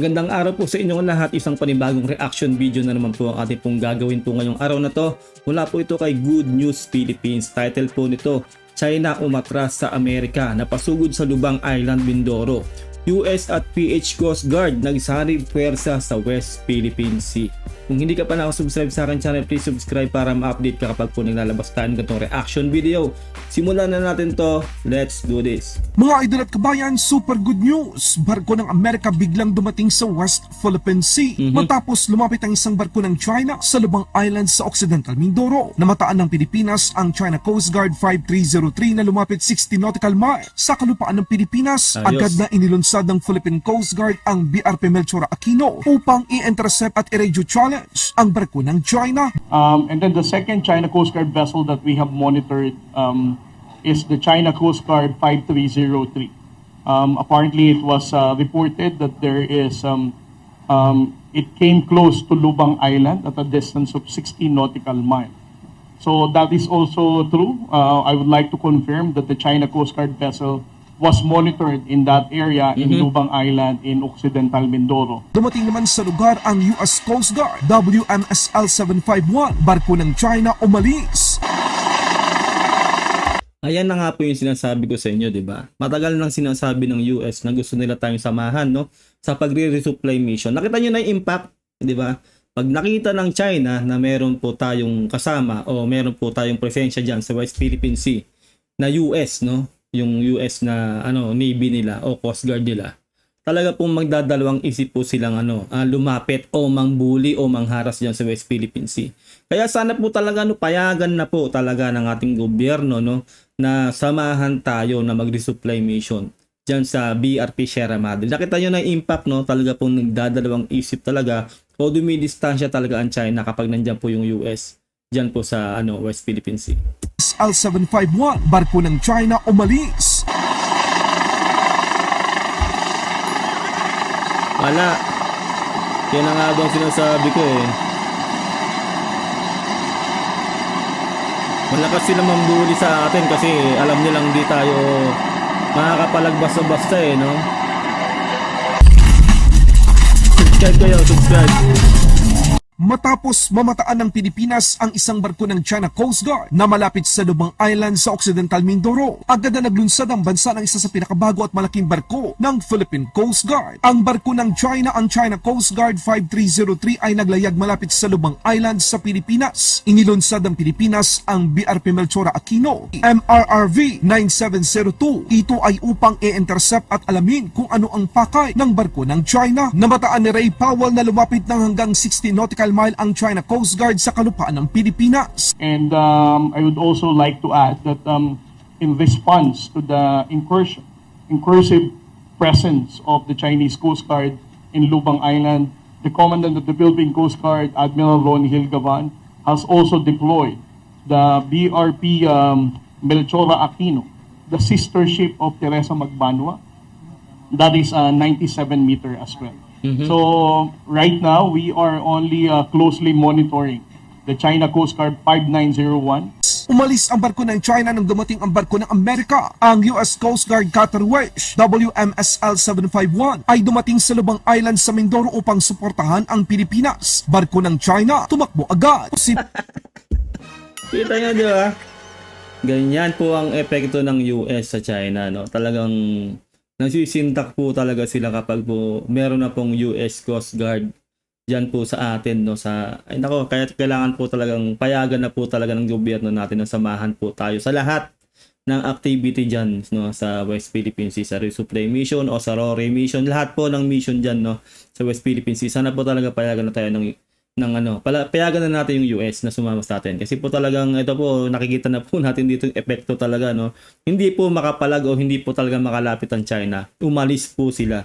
Magandang araw po sa inyong lahat. Isang panibagong reaction video na naman po ang ating pong gagawin po ngayong araw na to. Mula po ito kay Good News Philippines. Title po nito, China umatras sa Amerika, napasugod sa Lubang Island, Mindoro. US at PH Coast Guard nagsanib puwersa sa West Philippine Sea. Kung hindi ka pa nakasubscribe sa akin channel, please subscribe para ma-update ka kapag po naglalabas tayo ng ganitong reaction video. Simulan na natin to. Let's do this. Mga idol at kabayan, super good news! Barko ng Amerika biglang dumating sa West Philippine Sea matapos lumapit ang isang barko ng China sa Lubang Island sa Occidental Mindoro. Namataan ng Pilipinas ang China Coast Guard 5303 na lumapit 60 nautical miles sa kalupaan ng Pilipinas. Agad na inilunsad ng Philippine Coast Guard ang BRP Melchora Aquino upang i-intercept at i-radio challenge ang barko ng China. And then the second China Coast Guard vessel that we have monitored is the China Coast Guard 5303. Apparently it was reported that there is it came close to Lubang Island at a distance of 60 nautical miles. So that is also true. I would like to confirm that the China Coast Guard vessel was monitored in that area in Lubang Island in Occidental Mindoro. Dumating naman sa lugar ang US Coast Guard WMSL 751. Barko ng China umalis. Ayan na nga po yung sinasabi ko sa inyo, di ba? Matagal nang sinasabi ng US na gusto nila tayong samahan, no? Sa pagre-resupply mission. Nakita nyo na yung impact, di ba? Pag nakita ng China na meron po tayong kasama o meron po tayong presensya dyan sa West Philippine Sea na US, no? Yung US na Navy nila o Coast Guard nila, talaga pong magdadalawang isip po silang lumapit o mangbuli o mangharas diyan sa West Philippine Sea. Kaya sana po talaga payagan na po talaga ng ating gobyerno na samahan tayo na mag-resupply mission diyan sa BRP Sierra Madre. Nakita niyo na yung impact, talaga pong nagdadalawang isip talaga o dumidistansya talaga ang China kapag nandiyan po yung US diyan po sa West Philippine Sea. L751, barko ng China umalis. Wala. Yan ang nga bang sinasabi ko eh. Malakas sila mambuli sa atin kasi alam nilang di tayo makakapalagbasta-basta eh, no? Subscribe kayo, subscribe. Matapos mamataan ng Pilipinas ang isang barko ng China Coast Guard na malapit sa Lubang Island sa Occidental Mindoro, agad na naglunsad ang bansa ng isa sa pinakabago at malaking barko ng Philippine Coast Guard. Ang barko ng China, ang China Coast Guard 5303 ay naglayag malapit sa Lubang Island sa Pilipinas. Inilunsad ng Pilipinas ang BRP Melchora Aquino MRRV 9702. Ito ay upang i-intercept at alamin kung ano ang pakay ng barko ng China. Namataan ni Ray Powell na lumapit ng hanggang 60 nautical mile ang China Coast Guard sa kalupaan ng Pilipinas. And I would also like to add that in response to the incursive presence of the Chinese Coast Guard in Lubang Island, the Commandant of the Philippine Coast Guard, Admiral Ron Hilgavan, has also deployed the BRP Melchora Aquino, the sister ship of Teresa Magbanwa. That is 97 meter as well. So right now we are only closely monitoring the China Coast Guard 5901. Umalis ang barko ng China nang dumating ang barko ng Amerika. Ang US Coast Guard Cutter Wish WMSL 751 ay dumating sa Lubang Island sa Mindoro upang suportahan ang Pilipinas. Barko ng China tumakbo agad. Kita nyo, di ba? Ganyan po ang epekto ng US sa China, no? Talagang nasisintak po talaga sila kapag po meron na pong US Coast Guard dyan po sa atin, no? Kaya kailangan po talagang payagan na po talaga ng gobyerno natin na samahan po tayo sa lahat ng activity dyan, no? Sa West Philippine Sea, sa resupply mission o sa RORE mission, lahat po ng mission dyan, no? Sa West Philippine Sea. Sana po talaga payagan na tayo payagan na natin yung US na sumama sa atin. Kasi po talagang ito po, nakikita na po natin dito yung epekto talaga, no? Hindi po makapalag o hindi po talaga makalapit ang China. Umalis po sila.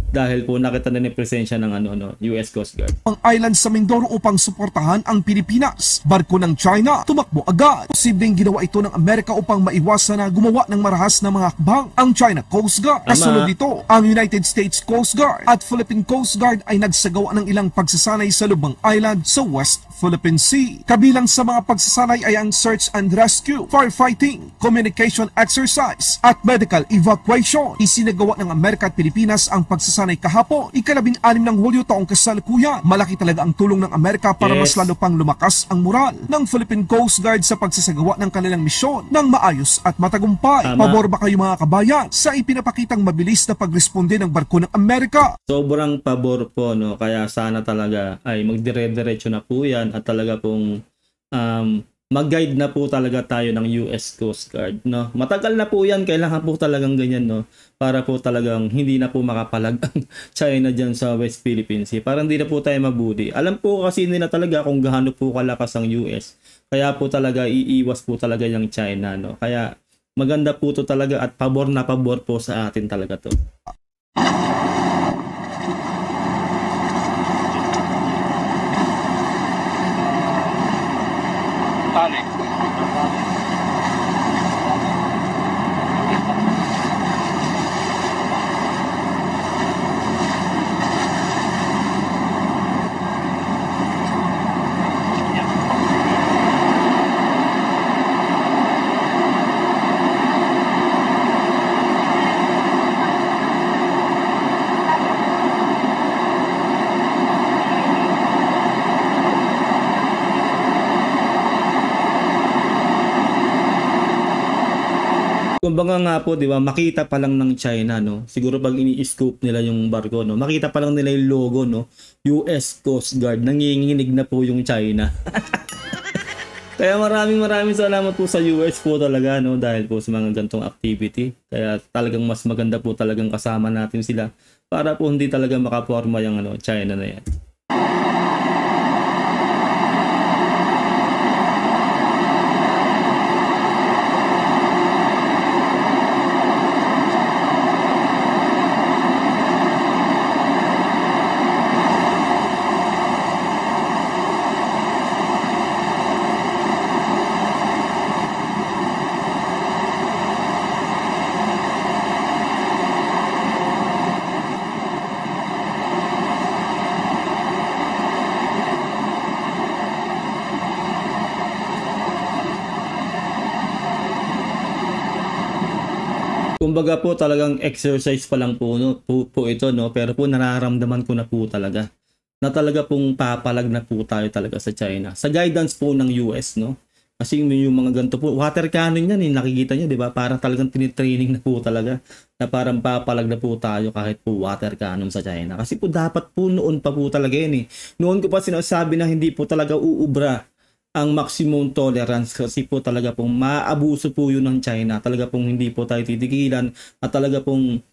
dahil po nakita na ni presensya ng US Coast Guard. Ang island sa Mindoro upang suportahan ang Pilipinas. Barko ng China tumakbo agad. Posibleng ginawa ito ng Amerika upang maiwasan na gumawa ng marahas na mga hakbang ang China Coast Guard. Kasunod dito, ang United States Coast Guard at Philippine Coast Guard ay nagsagawa ng ilang pagsasanay sa Lubang Island sa West Philippine Sea. Kabilang sa mga pagsasanay ay ang search and rescue, firefighting, communication exercise at medical evacuation. Isinagawa ng Amerika at Pilipinas ang pagsasanay pagsasanay kahapo, ika-16 ng Hulyo taong kasalukuyan. Malaki talaga ang tulong ng Amerika para mas lalo pang lumakas ang moral ng Philippine Coast Guard sa pagsasagawa ng kanilang misyon ng maayos at matagumpay. Pabor ba kayo mga kabayan sa ipinapakitang mabilis na pagresponde ng barko ng Amerika? Sobrang pabor po, no? Kaya sana talaga ay magdire-diretso na po yan at talaga pong mag-guide na po talaga tayo ng US Coast Guard, no? Matagal na po yan, kailangan po talagang ganyan, no? Para po talagang hindi na po makapalag ang China dyan sa West Philippine Sea. Para hindi na po tayo mabudi. Alam po kasi nila talaga kung gaano po kalakas ang US. Kaya po talaga iiwas po talaga yung China, no? Kaya maganda po to talaga at pabor na pabor po sa atin talaga to. Kumbaga nga po, 'di ba, makita pa lang ng China, no. Siguro pag ini-scope nila yung barko, no, makita pa lang nila yung logo, no, US Coast Guard, nanginginig na po yung China. Kaya maraming salamat po sa US po talaga, no, dahil po sa mga gantong activity. Kaya talagang mas maganda po talagang kasama natin sila para po hindi talaga makaporma yung China na yan. Kumbaga po talagang exercise pa lang po, no, po ito, no, pero po nararamdaman ko na po talaga na talaga pong papalag na po tayo talaga sa China. Sa guidance po ng US, no. Kasi yung mga ganito po, water cannon yan, nakikita nyo, di ba? Parang talagang tinitraining na po talaga na parang papalag na po tayo kahit po water cannon sa China. Kasi po dapat po noon pa po talaga yan, eh. Noon ko pa sinasabi na hindi po talaga uubra ang maximum tolerance kasi po talaga pong maabuso po yun ng China. Talaga pong hindi po tayo titigilan at talaga pong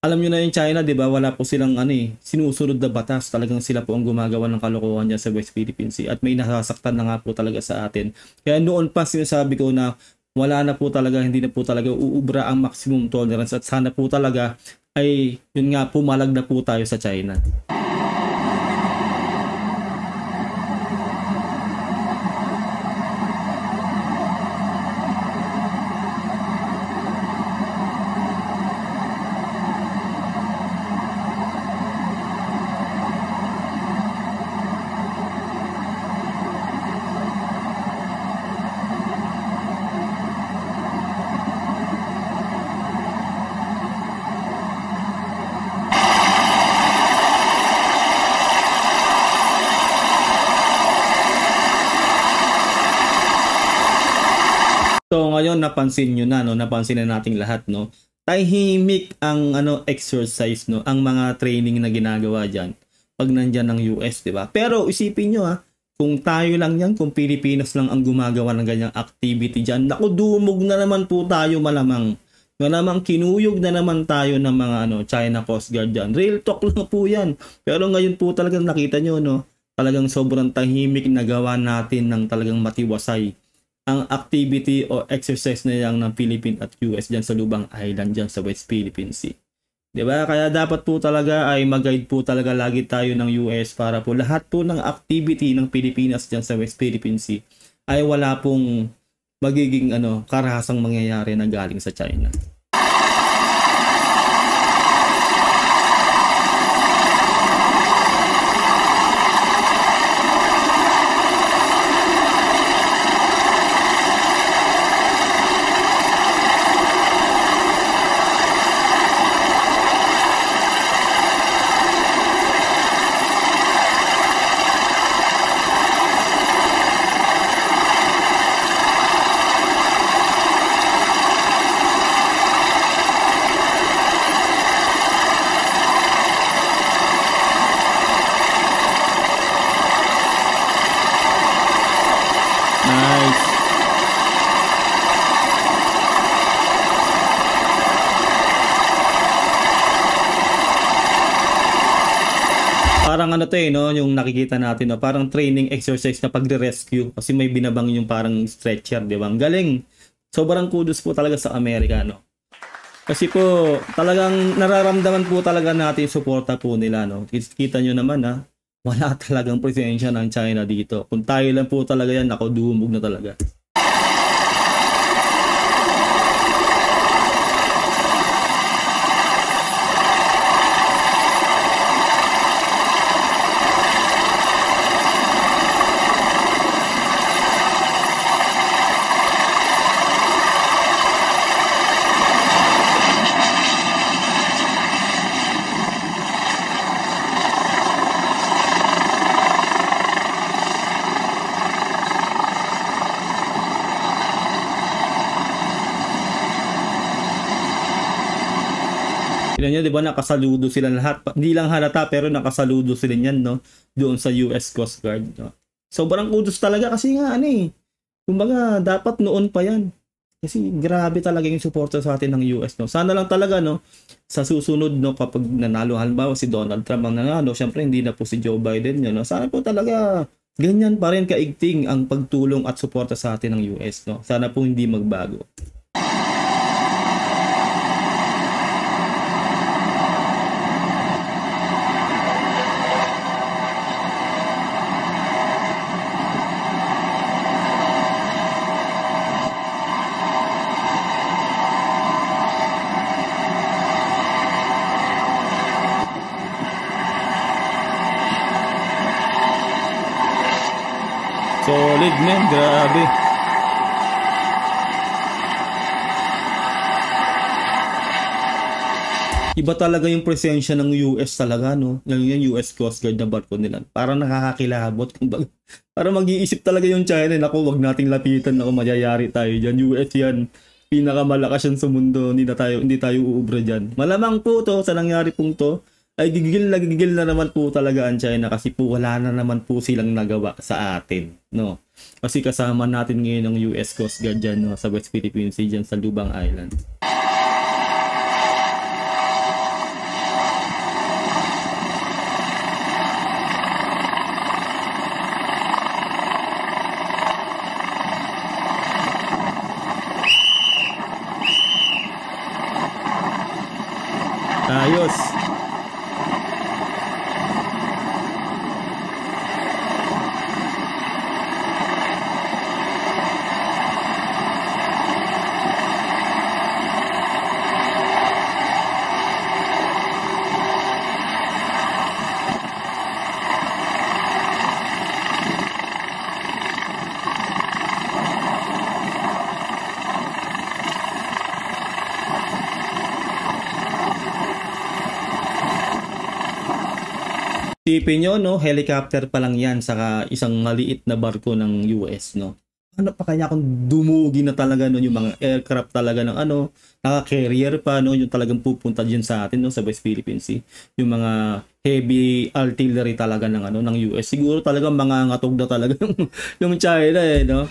alam nyo na yung China, di ba? Wala po silang sinusunod na batas. Talagang sila po ang gumagawa ng kalokohan dyan sa West Philippine Sea at may nasasaktan na nga po talaga sa atin. Kaya noon pa sinasabi ko na wala na po talaga, hindi na po talaga uubra ang maximum tolerance at sana po talaga ay yun nga, pumalag na po tayo sa China. So ngayon napansin nyo na, no, napansin na nating lahat, no. Tahimik ang exercise, no, ang mga training na ginagawa diyan pag nandiyan ng US, 'di ba? Pero isipin nyo kung tayo lang yan, kung Pilipinas lang ang gumagawa ng ganyang activity diyan, naku, dumog na naman po tayo malamang. Malamang kinuyog na naman tayo ng mga China Coast Guard diyan. Real talk lang po 'yan. Pero ngayon po talagang nakita nyo, no, talagang sobrang tahimik na gawa natin ng talagang matiwasay ang activity o exercise na yang ng Philippine at US dyan sa Lubang Island dyan sa West Philippine Sea. Diba? Kaya dapat po talaga ay mag-guide po talaga lagi tayo ng US para po lahat po ng activity ng Pilipinas dyan sa West Philippine Sea ay wala pong magiging karahasang mangyayari na galing sa China. Parang ano to no, yung nakikita natin no, parang training exercise na pagre-rescue kasi may binabang yung parang stretcher, di ba? Ang galing. Sobrang kudos po talaga sa Amerika, no. Kasi po talagang nararamdaman po talaga natin yung suporta po nila, no. Kita nyo naman ha, wala talagang presensya ng China dito. Kung tayo lang po talaga yan, ako dumog na talaga. Tignan nyo, di ba, nakasaludo sila lahat. Hindi lang halata, pero nakasaludo sila niyan, no? Doon sa US Coast Guard, no? Sobrang kudos talaga kasi nga, ano eh. Kumbaga, dapat noon pa yan. Kasi grabe talaga yung suporta sa atin ng US, no? Sana lang talaga, no? Sa susunod, no? Kapag nanalo, halimbawa si Donald Trump ang nanalo, syempre hindi na po si Joe Biden, yun, no? Sana po talaga ganyan pa rin kaigting ang pagtulong at suporta sa atin ng US, no? Sana po hindi magbago. Solid, man, grabe. Iba talaga yung presensya ng US talaga, no? Yung US Coast Guard na barko nila. Parang nakakakilabot. Parang mag-iisip talaga yung China. Naku, wag nating lapitan. Naku, mayayari tayo dyan. US yan. Pinakamalakas yan sa mundo. Hindi tayo uubra dyan. Malamang po to, sa nangyari pong to, ay gigil na naman po talaga ang China kasi po wala na naman po silang nagawa sa atin, no? Kasi kasama natin ngayon ng US Coast Guard dyan, no? Sa West Philippine Sea dyan sa Lubang Island. Ayos. Isipin nyo, no, helicopter pa lang yan saka isang maliit na barko ng US, no. Ano pa kaya kung dumugi na talaga, no, yung mga aircraft talaga ng ano, naka-carrier pa, no, yung talagang pupunta dyan sa atin, no, sa West Philippine Sea. Yung mga heavy artillery talaga ng ano, ng US. Siguro talagang mga ngatog na talaga yung China, eh, no.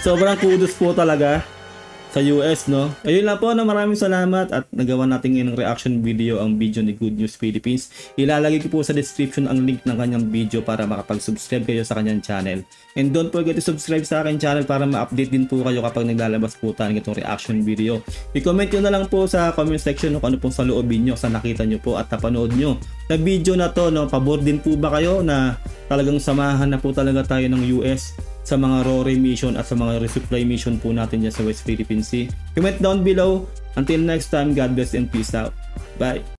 Sobrang kudos po talaga sa US, no? Ayun lang po, no? Maraming salamat at nagawa natin ngayon ng reaction video ang video ni Good News Philippines. Ilalagay ko po sa description ang link ng kanyang video para makapag-subscribe kayo sa kanyang channel. And don't forget to subscribe sa aking channel para ma-update din po kayo kapag naglalabas po tayo ng itong reaction video. I-comment nyo na lang po sa comment section kung ano pong saloobin nyo sa nakita nyo po at napanood nyo. Sa video na to, no? Pabor din po ba kayo na talagang samahan na po talaga tayo ng US sa mga RORE mission at sa mga resupply mission po natin dyan sa West Philippine Sea? Comment down below. Until next time, God bless and peace out. Bye!